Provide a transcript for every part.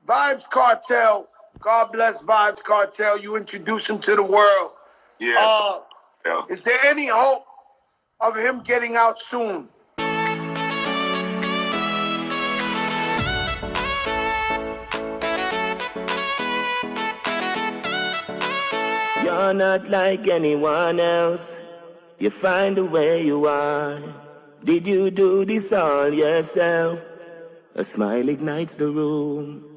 Vybz Kartel. God bless Vybz Kartel. You introduce him to the world. Yes. Is there any hope of him getting out soon? You're not like anyone else. You find the way you are. Did you do this all yourself? A smile ignites the room.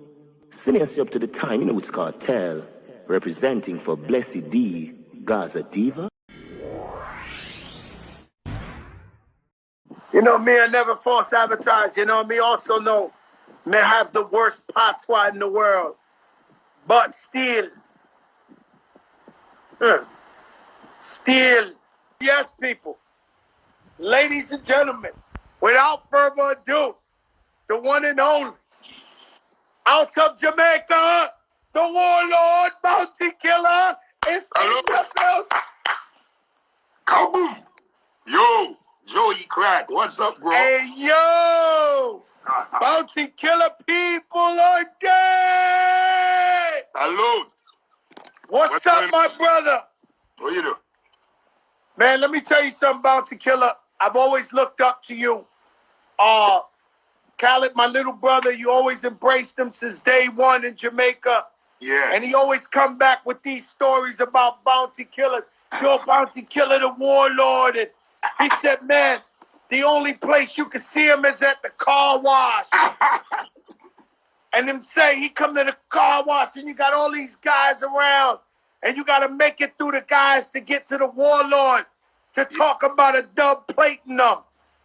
Sending us up to the time, you know it's Cartel. Representing for Blessydgazadiva. You know me, I never false advertise. You know me also know me have the worst patois in the world. But still, yes, people, ladies and gentlemen, without further ado, the one and only, out of Jamaica, the warlord, bounty killer, is in the building. Kaboom! Yo, Joey Crack, what's up, bro? Hey, yo! Bounty killer people are dead! Hello. What's up, my brother? What you do? Man, let me tell you something, Bounty Killer. I've always looked up to you. Khaled, my little brother, you always embraced him since day one in Jamaica. Yeah. And he always come back with these stories about Bounty Killer. Yo, Bounty Killer, the warlord. And he said, man, the only place you can see him is at the car wash. And him say he come to the car wash and you got all these guys around. And you got to make it through the guys to get to the warlord to talk about a dub plating them.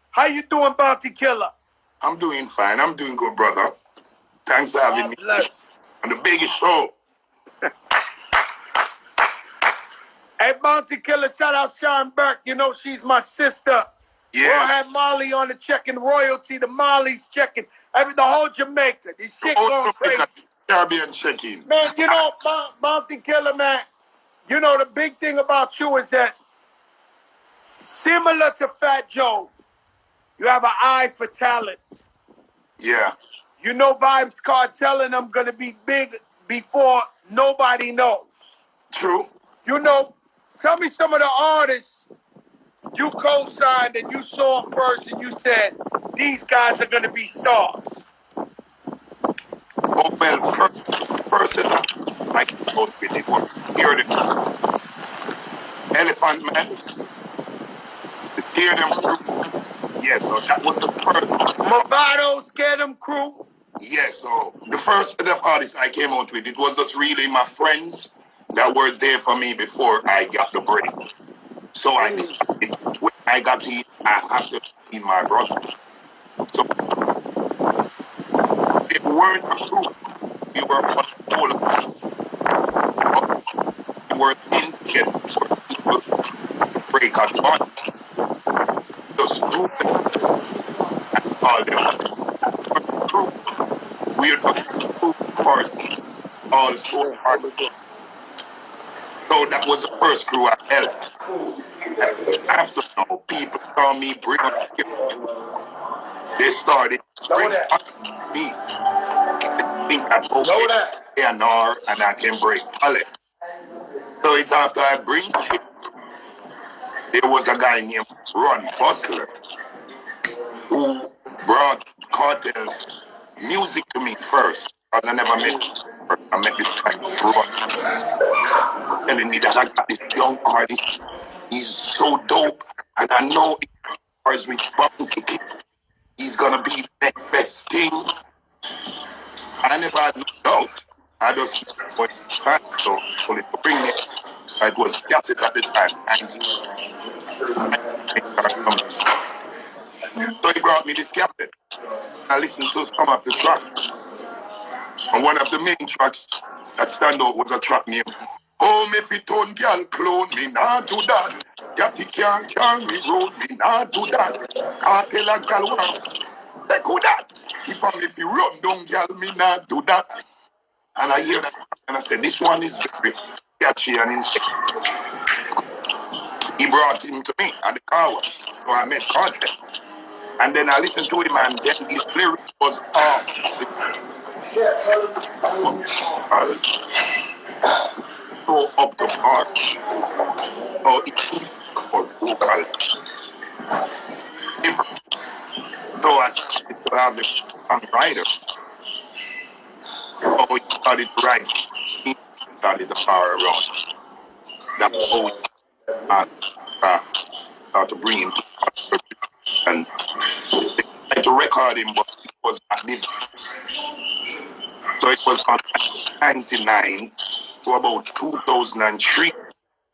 How you doing, Bounty Killer? I'm doing fine. I'm doing good, brother. Thanks for having me Bless. on the biggest show. Hey, Bounty Killer, shout out Sean Burke. You know she's my sister. Yeah. We'll have Molly on the checking royalty. The Molly's checking. The whole Jamaica. This shit going crazy. Caribbean checking. Man, you know, Bounty Killer, man, you know, the big thing about you is that similar to Fat Joe, you have an eye for talent. Yeah. You know Vybz Kartel and I'm going to be big before nobody knows. True. You know, tell me some of the artists you co-signed and you saw first and you said, these guys are going to be stars. Oh, well, first that I came out with it was Hear Them. Elephant Man. The Hear Them Crew. Yes, so that was the first. Movado, Scare Them Crew. Yes, so the first set of artists I came out with, it was just really my friends that were there for me before I got the break. So I decided when I got in, I have to be my brother. So it weren't a group. We were on all of we were in to get 4 people to break at once. Just group them and all them. Group. We're just group first. Also hard. So that was the first crew I helped. And after now, people saw me bring up here. They started bringing up me. They think that okay, A&R and I can break talent. So it's after I bring Spirit, there was a guy named Ron Butler who brought Cartel music to me first. Because I never met him. I met this guy Ron telling me that I got this young artist. He's so dope. And I know as with Bounty Kid, he's gonna be the next best thing. I never had no doubt. I just went back so only to bring it. It was cassette at the time, 19. So he brought me this cassette. I listened to some of the tracks. And one of the main tracks that stand out was a track named Home if it don't girl clone me, nah do that. Yati can't carry me road, me nah do that. Can't tell a girl one. Take who that? If you run down girl, me nah do that. And I hear that and I said, this one is very catchy and insane. He brought him to me at the car wash. So I made content. And then I listened to him and then his lyrics was off. So up to par. So it was vocal different. So I started to have a songwriter. So we started to write songs, started the power around. That's how we start to bring him to and they tried to record him, but it was not living. So it was from 1999 to about 2003.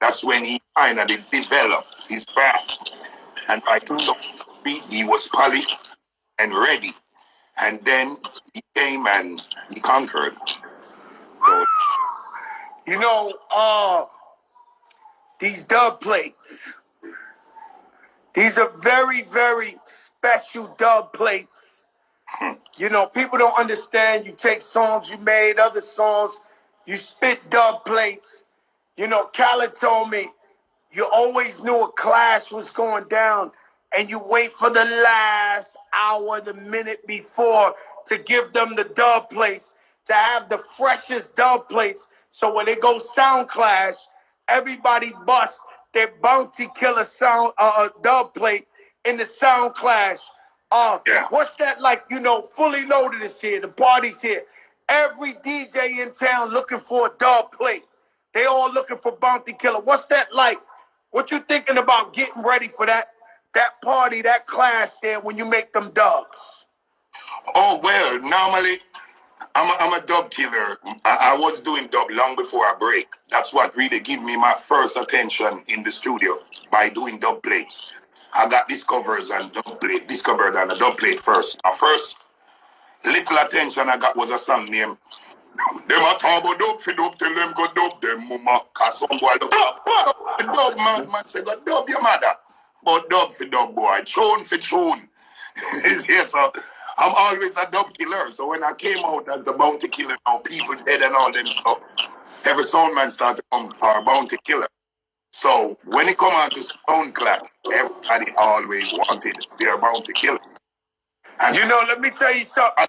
That's when he finally developed his craft. And by 2003, he was polished and ready. And then he came and he conquered. So, You know, these dub plates, these are very, very special dub plates. You know, people don't understand. You take songs you made, other songs, you spit dub plates. You know, Khaled told me you always knew a clash was going down and you wait for the last hour, the minute before to give them the dub plates, to have the freshest dub plates. So when they go sound clash, everybody busts their Bounty Killer sound dub plate in the sound clash. yeah. What's that like? You know, Fully Loaded is here, the party's here. Every DJ in town looking for a dub plate. They all looking for Bounty Killer. What's that like? What you thinking about getting ready for that party, that clash there when you make them dubs? Oh, well, normally I'm a dub killer. I was doing dub long before I break. That's what really gave me my first attention in the studio, by doing dub plates. I got discovered on a dub plate first. My first little attention I got was a song named Them a talk about dub for dub, tell them go dub them mama. Cause some boy look dub man say go dub your mother. But dub for dub boy, tune for tune. Is here, so I'm always a dub killer. So when I came out as the bounty killer, now people dead and all them stuff, every sound man started to come for a bounty killer. So when it come out to sound clash, everybody always wanted their bounty killer. And You know, let me tell you something.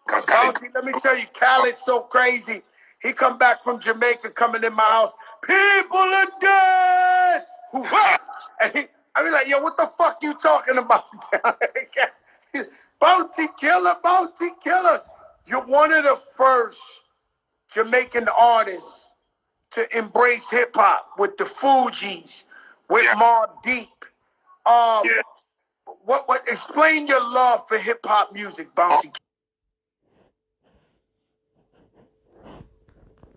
because Bounty, let me tell you, Khaled's so crazy. He come back from Jamaica, coming in my house. People are dead. And I be like, yo, what the fuck you talking about? Bounty Killer, Bounty Killer. You're one of the first Jamaican artists to embrace hip hop with the Fugees, with yeah, Mobb Deep. Um, yeah. what? Explain your love for hip hop music, Bounty.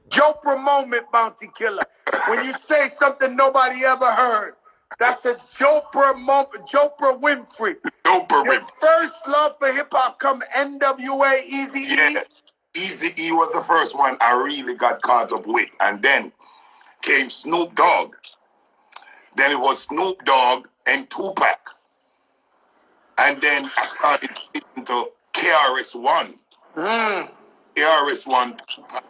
Jopra moment, Bounty Killer. When you say something nobody ever heard, that's a Jopra moment, Jopra Winfrey. Your first love for hip hop come NWA, Easy E. Yeah, Easy E was the first one I really got caught up with, and then came Snoop Dogg. Then it was Snoop Dogg and Tupac, and then I started listening to KRS-One. KRS-One, Tupac,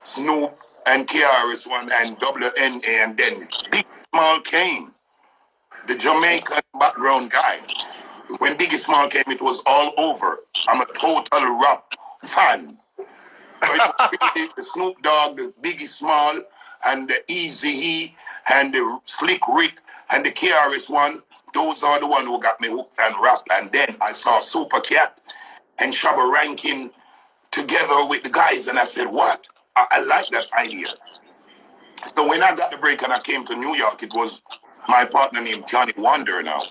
Snoop, and KRS-One, and WNA, and then Big Small came, the Jamaican background guy. When Biggie Small came, it was all over. I'm a total rap fan. So it was really the Snoop Dogg, the Biggie Small, and the Easy E, and the Slick Rick, and the KRS-One. Those are the ones who got me hooked and rap. And then I saw Super Cat and Shabba Rankin together with the guys, and I said, what? I like that idea. So when I got the break and I came to New York, it was my partner named Johnny Wonder now.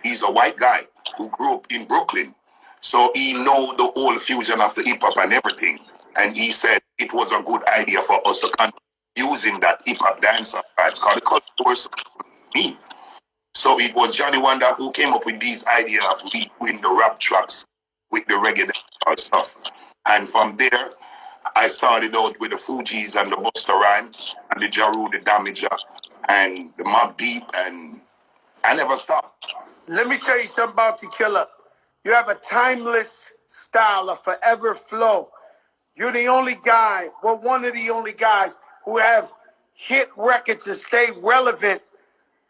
He's a white guy who grew up in Brooklyn. So he know the whole fusion of the hip hop and everything. And he said it was a good idea for us to continue using that hip hop dance. It's called the culture me. So it was Johnny Wonder who came up with these ideas of me doing the rap tracks with the reggae and stuff. And from there, I started out with the Fugees and the Busta Rhymes and the Jaru, the Damager, and the Mobb Deep, and I never stopped. Let me tell you something about the Killer. You have a timeless style, a forever flow. You're the only guy, well, one of the only guys who have hit records and stay relevant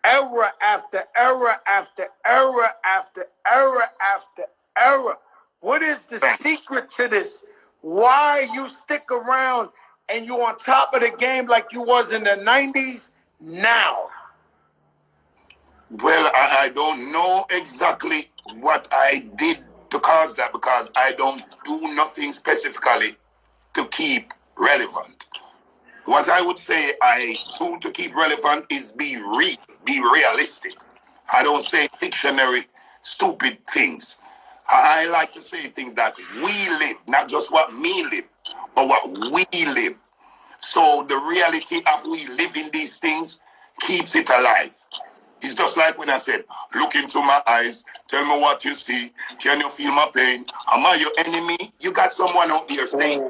era after era after era after era after era. What is the secret to this? why you stick around and you on top of the game like you was in the 90s now? Well, I don't know exactly what I did to cause that, because I don't do nothing specifically to keep relevant. What I would say I do to keep relevant is be real, be realistic. I don't say fictionary, stupid things. I like to say things that we live, not just what me live, but what we live. So the reality of we living these things keeps it alive. It's just like when I said, look into my eyes, tell me what you see, can you feel my pain? Am I your enemy? You got someone out there saying,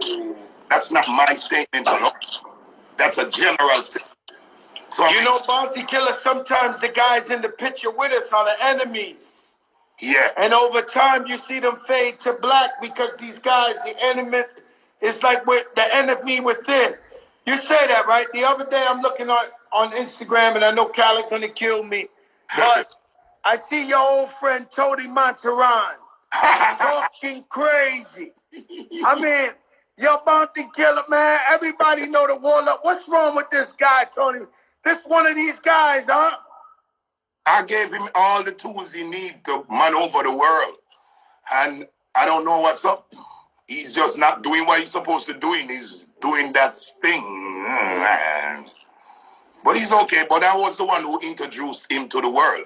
that's not my statement alone. That's a general statement. So You know, Bounty Killer, sometimes the guys in the picture with us are the enemies. yeah. And over time, you see them fade to black because these guys, the enemy, is like with the enemy within. You say that, right? The other day, I'm looking on Instagram, and I know Khaled gonna kill me, but I see your old friend Tony Montaran talking crazy. I mean, your Bounty Killer, man. Everybody know the warlock. What's wrong with this guy, Tony? This one of these guys, huh? I gave him all the tools he needs to man over the world. And I don't know what's up. He's just not doing what he's supposed to do. He's doing that thing. But he's okay. But I was the one who introduced him to the world.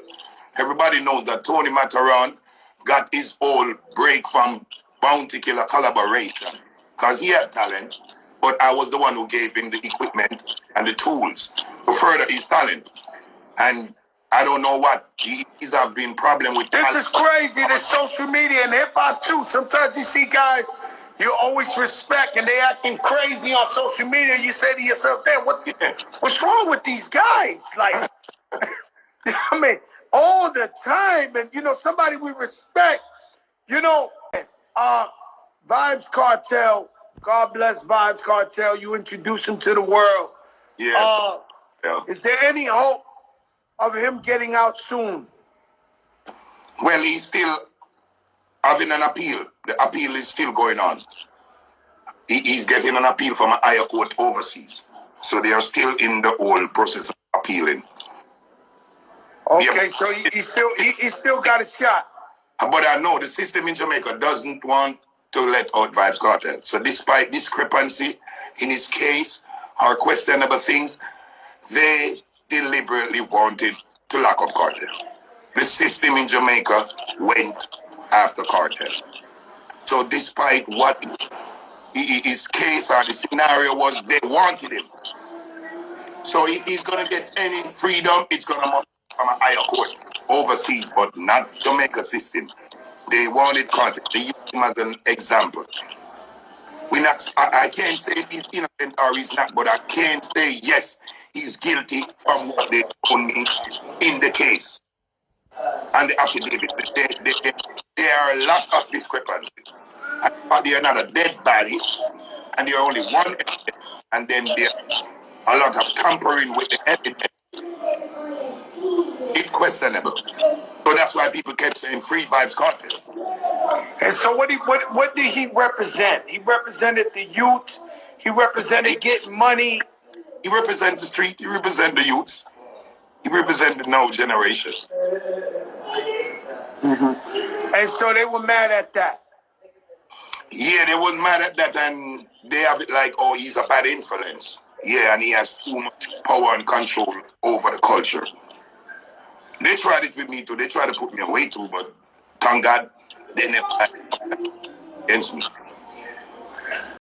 Everybody knows that Tony Mataran got his whole break from Bounty Killer collaboration. Because he had talent, but I was the one who gave him the equipment and the tools to further his talent. And I don't know what he's have been problem with. This is crazy. This social media and hip hop too. Sometimes you see guys you always respect and they acting crazy on social media. You say to yourself, damn, what's wrong with these guys? Like, I mean, all the time. And you know, somebody we respect, you know, Vybz Kartel, God bless Vybz Kartel. You introduce him to the world. Yes. Is there any hope of him getting out soon? Well, he's still having an appeal. The appeal is still going on. He's getting an appeal from a higher court overseas. So they are still in the whole process of appealing. Okay, Yeah. so he still got a shot. But I know the system in Jamaica doesn't want to let out Vybz Kartel. So despite discrepancy in his case or questionable things, they deliberately wanted to lock up Kartel. The system in Jamaica went after Kartel. So despite what his case or the scenario was, they wanted him. So if he's going to get any freedom, it's going to come from a higher court overseas, but not Jamaica system. They wanted Kartel. They used him as an example. I can't say if he's innocent or he's not, but I can say yes, he's guilty from what they told me in the case and the affidavit. There are a lot of discrepancies. But they're not a dead body, and they're only one evidence, and then there's a lot of tampering with the evidence. It's questionable. So that's why people kept saying free Vybz Kartel. And so what did he represent? He represented the youth. He represented getting money. He represents the street. He represents the youths. He represents the now generation. And so they were mad at that. Yeah, they was mad at that, and they have it like, oh, he's a bad influence. Yeah, and he has too much power and control over the culture. They tried it with me too. They tried to put me away too, but thank God they never against me.